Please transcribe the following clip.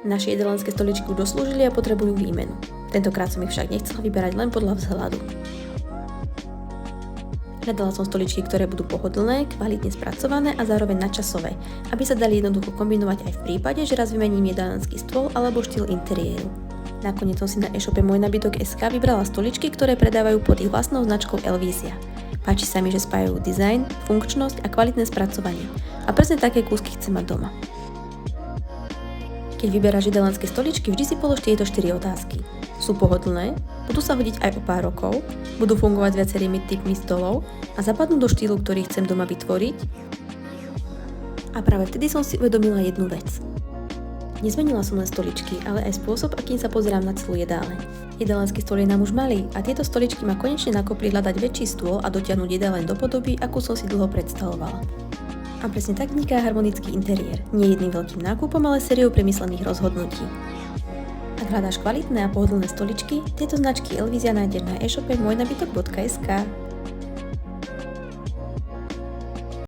Naše jedelenské stoličky už doslúžili a potrebujú výmenu. Tentokrát som ich však nechcela vyberať len podľa vzhľadu. Hľadala som stoličky, ktoré budú pohodlné, kvalitne spracované a zároveň nadčasové, aby sa dali jednoducho kombinovať aj v prípade, že raz vymením jedálenský stôl alebo štýl interiéru. Nakoniec som si na e-shope Môj nábytok.sk vybrala stoličky, ktoré predávajú pod ich vlastnou značkou Elvízia. Páči sa mi, že spájajú dizajn, funkčnosť a kvalitné spracovanie. A presne také kúsky chcem mať doma. Keď vyberáš jedelenské stoličky, vždy si polož tieto 4 otázky. Sú pohodlné, budú sa hodiť aj o pár rokov, budú fungovať s viacerými typmi stolov a zapadnú do štýlu, ktorý chcem doma vytvoriť. A práve vtedy som si uvedomila jednu vec. Nezmenila som len stoličky, ale aj spôsob, akým sa pozerám na celú jedáleň. Jedálenský stôl je nám už malý a tieto stoličky ma konečne nakopli hľadať väčší stôl a dotiahnuť jedáleň do podoby, akú som si dlho predstavovala. A presne tak vzniká harmonický interiér. Nie jedným veľkým nákupom, ale sériou premyslených rozhodnutí. Ak hľadáš kvalitné a pohodlné stoličky, tieto značky Elvízia nájdeš na e-shope môjnabytok.sk.